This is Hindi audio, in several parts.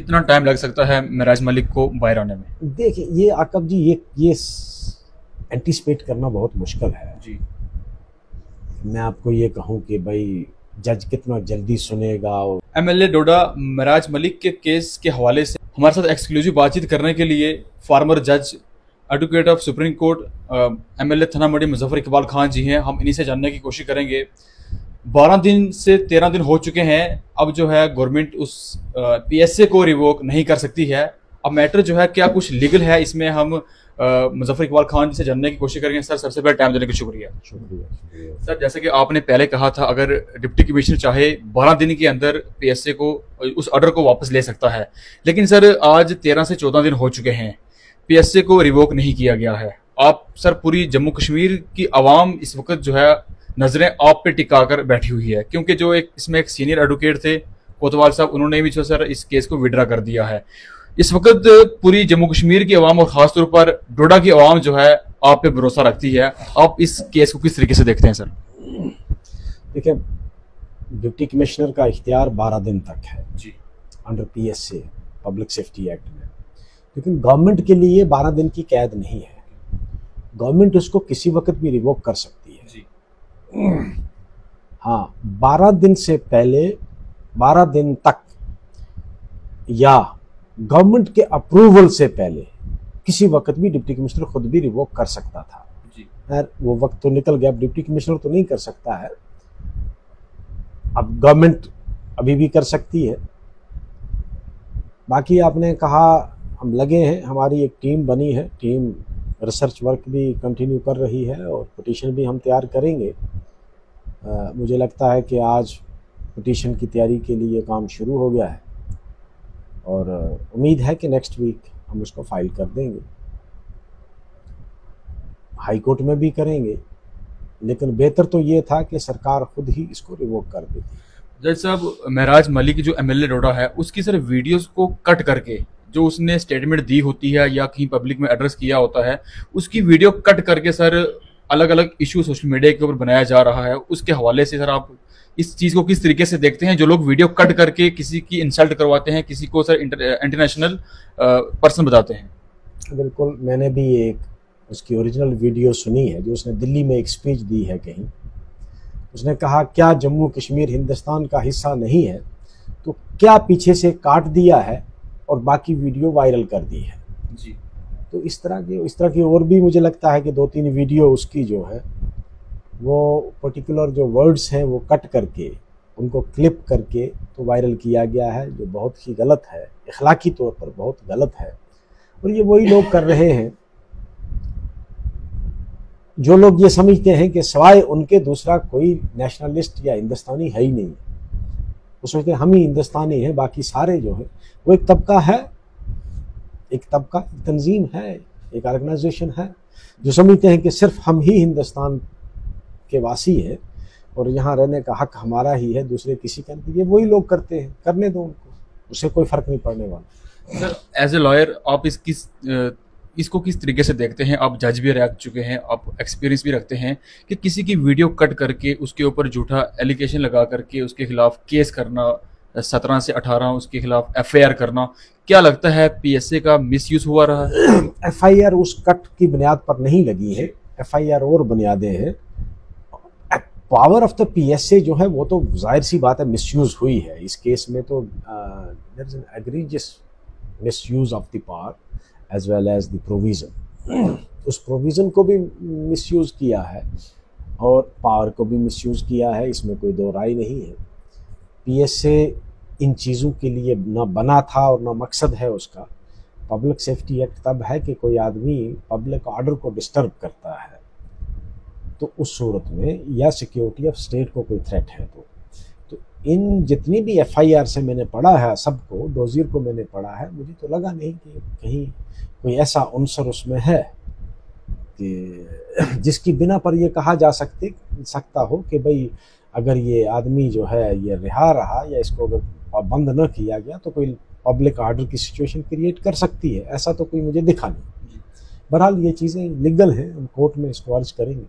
कितना टाइम लग सकता है मेराज मलिक को बाहर आने में? देखिए ये आकब जी, ये एंटिसिपेट करना बहुत मुश्किल है जी। मैं आपको ये कहूँ कि भाई जज कितना जल्दी सुनेगा। और एमएलए डोडा मेराज मलिक के केस के हवाले से हमारे साथ एक्सक्लूसिव बातचीत करने के लिए फॉर्मर जज advocate of supreme court MLA थाना मंडी मुजफ्फर इकबाल खान जी हैं। हम इन्हीं से जानने की कोशिश करेंगे। 12 दिन से 13 दिन हो चुके हैं। अब जो है गवर्नमेंट उस पीएसए को रिवोक नहीं कर सकती है। अब मैटर जो है क्या कुछ लीगल है, इसमें हम मुजफ्फर इकबाल खान जी से जानने की कोशिश करेंगे। सर, सबसे पहले टाइम देने का शुक्रिया। सर, जैसे कि आपने पहले कहा था, अगर डिप्टी कमिश्नर चाहे 12 दिन के अंदर पीएसए को उस ऑर्डर को वापस ले सकता है, लेकिन सर आज 13 से 14 दिन हो चुके हैं, पीएसए को रिवोक नहीं किया गया है। आप सर, पूरी जम्मू कश्मीर की आवाम इस वक्त जो है नजरें आप पे टिकाकर बैठी हुई है, क्योंकि जो इसमें एक सीनियर एडवोकेट थे कोतवाल साहब, उन्होंने भी जो सर इस केस को विड्रा कर दिया है। इस वक्त पूरी जम्मू कश्मीर की आवाम और खासतौर पर डोडा की आवाम जो है आप पे भरोसा रखती है। आप इस केस को किस तरीके से देखते हैं सर? देखिए, डिप्टी कमिश्नर का इख्तियार 12 दिन तक है जी, under PSA public safety act में, लेकिन गवर्नमेंट के लिए 12 दिन की कैद नहीं है। गवर्नमेंट उसको किसी वक्त भी रिवोक कर सकती है जी। हाँ, 12 दिन से पहले 12 दिन तक या गवर्नमेंट के अप्रूवल से पहले किसी वक्त भी डिप्टी कमिश्नर खुद भी रिवोक कर सकता था जी। यार, वो वक्त तो निकल गया। डिप्टी कमिश्नर तो नहीं कर सकता है, अब गवर्नमेंट अभी भी कर सकती है। बाकी आपने कहा, हम लगे हैं, हमारी एक टीम बनी है, टीम रिसर्च वर्क भी कंटिन्यू कर रही है और पिटीशन भी हम तैयार करेंगे। मुझे लगता है कि आज पिटीशन की तैयारी के लिए काम शुरू हो गया है और उम्मीद है कि नेक्स्ट वीक हम उसको फाइल कर देंगे। हाई कोर्ट में भी करेंगे, लेकिन बेहतर तो ये था कि सरकार खुद ही इसको रिवोक कर देती। जज साहब, मेराज मलिक जो एमएलए डोडा है, उसकी सर वीडियोस को कट करके जो उसने स्टेटमेंट दी होती है या कहीं पब्लिक में एड्रेस किया होता है, उसकी वीडियो कट करके सर अलग अलग इशू सोशल मीडिया के ऊपर बनाया जा रहा है। उसके हवाले से सर आप इस चीज को किस तरीके से देखते हैं? जो लोग वीडियो कट करके किसी की इंसल्ट करवाते हैं, किसी को सर इंटरनेशनल पर्सन बताते हैं। बिल्कुल, मैंने भी एक उसकी ओरिजिनल वीडियो सुनी है जो उसने दिल्ली में एक स्पीच दी है कहीं। उसने कहा, क्या जम्मू कश्मीर हिंदुस्तान का हिस्सा नहीं है? तो क्या पीछे से काट दिया है और बाकी वीडियो वायरल कर दी है जी। तो इस तरह की और भी मुझे लगता है कि 2-3 वीडियो उसकी जो है वो पर्टिकुलर जो वर्ड्स हैं वो कट करके उनको क्लिप करके तो वायरल किया गया है, जो बहुत ही गलत है, इखलाकी तौर पर बहुत गलत है। और ये वही लोग कर रहे हैं जो लोग ये समझते हैं कि सवाए उनके दूसरा कोई नेशनलिस्ट या हिंदुस्तानी है ही नहीं। वो सोचते हैं हम ही हिंदुस्तानी हैं, बाकी सारे जो है वो एक तबका है, एक तंजीम है, एक ऑर्गेनाइजेशन है जो समझते हैं कि सिर्फ हम ही हिंदुस्तान के वासी हैं और यहाँ रहने का हक हमारा ही है, दूसरे किसी का नहीं। ये वही लोग करते हैं, करने दो उनको, उससे कोई फर्क नहीं पड़ने वाला। सर, एज ए लॉयर आप इसको किस तरीके से देखते हैं? आप जज भी रह चुके हैं, आप एक्सपीरियंस भी रखते हैं कि किसी की वीडियो कट करके उसके ऊपर झूठा एलिगेशन लगा करके उसके खिलाफ केस करना, 17 से 18 उसके खिलाफ एफआईआर करना, क्या लगता है पीएसए का मिसयूज हुआ रहा है? एफआईआर उस कट की बुनियाद पर नहीं लगी है, एफआईआर और बुनियादें हैं। पावर ऑफ द पीएसए जो है वो तो जाहिर सी बात है मिसयूज हुई है। इस केस में तो there is an egregious misuse of the power as well as the provision. उस प्रोविजन को भी मिसयूज किया है और पावर को भी मिसयूज किया है, इसमें कोई दो राय नहीं है। पीएसए इन चीज़ों के लिए ना बना था और ना मकसद है उसका। पब्लिक सेफ्टी एक्ट तब है कि कोई आदमी पब्लिक ऑर्डर को डिस्टर्ब करता है तो उस सूरत में, या सिक्योरिटी ऑफ स्टेट को कोई थ्रेट है तो इन जितनी भी एफआईआर से मैंने पढ़ा है, सबको डोजियर को मैंने पढ़ा है, मुझे तो लगा नहीं कि कहीं कोई ऐसा अनसर उसमें है कि जिसकी बिना पर यह कहा जा सकता हो कि भाई अगर ये आदमी जो है ये रिहा रहा या इसको अगर बंद न किया गया तो कोई पब्लिक ऑर्डर की सिचुएशन क्रिएट कर सकती है। ऐसा तो कोई मुझे दिखा नहीं। बहरहाल ये चीज़ें लीगल हैं, हम कोर्ट में इसको अर्ज करेंगे।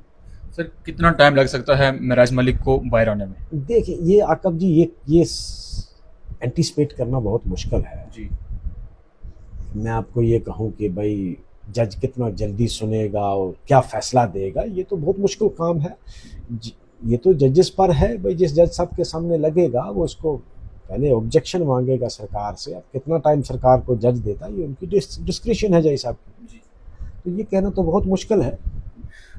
सर, कितना टाइम लग सकता है मेराज मलिक को बाहर आने में? देखिए, ये आकब जी, ये एंटिसिपेट करना बहुत मुश्किल है जी। मैं आपको ये कहूँ कि भाई जज कितना जल्दी सुनेगा और क्या फैसला देगा, ये तो बहुत मुश्किल काम है। ये तो जजेस पर है भाई, जिस जज साहब के सामने लगेगा वो उसको पहले ऑब्जेक्शन मांगेगा सरकार से। अब कितना टाइम सरकार को जज देता है ये उनकी डिस्क्रिप्शन है जज साहब की, तो ये कहना तो बहुत मुश्किल है।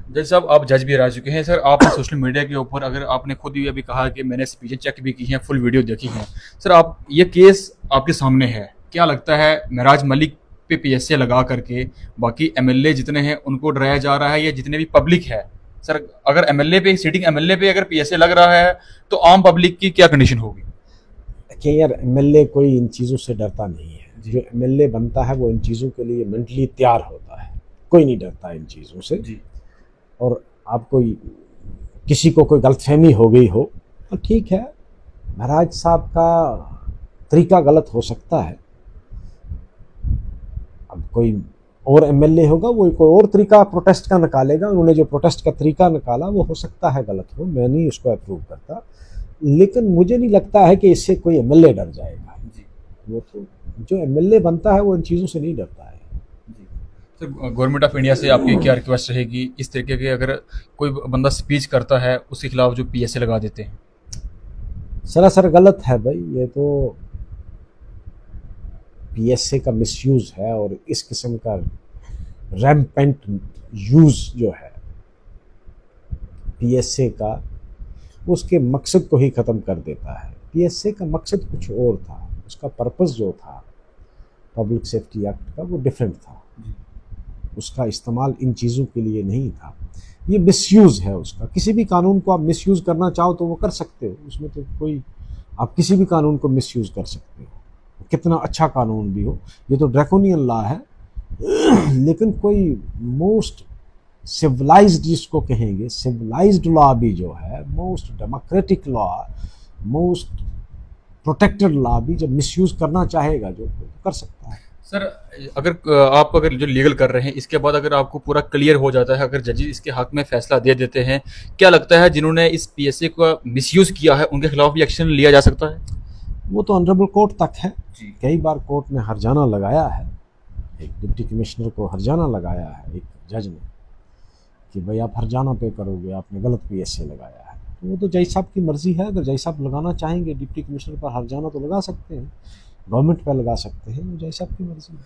जज साहब, आप जज भी रह चुके हैं सर, आपने सोशल मीडिया के ऊपर, अगर आपने खुद भी अभी कहा कि मैंने स्पीचें चेक भी की हैं, फुल वीडियो देखी है सर, आप ये केस आपके सामने है, क्या लगता है महराज मलिक पे पीएसए लगा करके बाकी एमएलए जितने हैं उनको डराया जा रहा है, या जितने भी पब्लिक है सर? अगर एमएलए पे, सीटिंग एमएलए पे अगर पीएसए लग रहा है तो आम पब्लिक की क्या कंडीशन होगी? देखिए यार, एमएलए कोई इन चीज़ों से डरता नहीं है। जो एमएलए बनता है वो इन चीज़ों के लिए मेंटली तैयार होता है, कोई नहीं डरता इन चीज़ों से जी। और आपको किसी को कोई गलतफहमी हो गई हो तो ठीक है, महराज साहब का तरीका गलत हो सकता है। अब कोई और एमएलए होगा, वो कोई और तरीका प्रोटेस्ट का निकालेगा, उन्होंने जो प्रोटेस्ट का तरीका निकाला वो हो सकता है गलत हो, मैं नहीं उसको अप्रूव करता, लेकिन मुझे नहीं लगता है कि इससे कोई एमएलए डर जाएगा जी। वो तो जो एमएलए बनता है वो इन चीज़ों से नहीं डरता है जी। सर, गवर्नमेंट ऑफ इंडिया से आपकी क्या रिक्वेस्ट रहेगी इस तरीके के, अगर कोई बंदा स्पीच करता है उसके खिलाफ जो पीएसए लगा देते हैं? सरासर गलत है भाई, ये तो पीएसए का मिसयूज़ है और इस किस्म का रैम्पेंट यूज़ जो है पीएसए का, उसके मकसद को ही ख़त्म कर देता है। पीएसए का मकसद कुछ और था, उसका पर्पस जो था पब्लिक सेफ्टी एक्ट का वो डिफरेंट था, उसका इस्तेमाल इन चीज़ों के लिए नहीं था। ये मिसयूज़ है उसका। किसी भी कानून को आप मिसयूज़ करना चाहो तो वो कर सकते हो, उसमें तो कोई, आप किसी भी कानून को मिसयूज़ कर सकते हो, कितना अच्छा कानून भी हो। ये तो ड्रैकोनियन लॉ है, लेकिन कोई मोस्ट सिविलाइज्ड जिसको कहेंगे, सिविलाइज्ड लॉ भी जो है, most democratic law, most protected law भी जब मिसयूज़ करना चाहेगा जो तो कर सकता है। सर, अगर जो लीगल कर रहे हैं इसके बाद अगर आपको पूरा क्लियर हो जाता है, अगर जजेस इसके हक में फैसला दे देते हैं, क्या लगता है जिन्होंने इस पीएसए का मिसयूज़ किया है उनके खिलाफ भी एक्शन लिया जा सकता है? वो तो ऑनरेबल कोर्ट तक है। कई बार कोर्ट ने हर्जाना लगाया है, एक डिप्टी कमिश्नर को हर्जाना लगाया है एक जज ने कि भाई आप हर्जाना पे करोगे, आपने गलत पीएसए लगाया है। तो वो तो जज साहब की मर्जी है, अगर जज साहब लगाना चाहेंगे डिप्टी कमिश्नर पर हर्जाना तो लगा सकते हैं, गवर्नमेंट पर लगा सकते हैं, वो जज साहब की मर्जी है।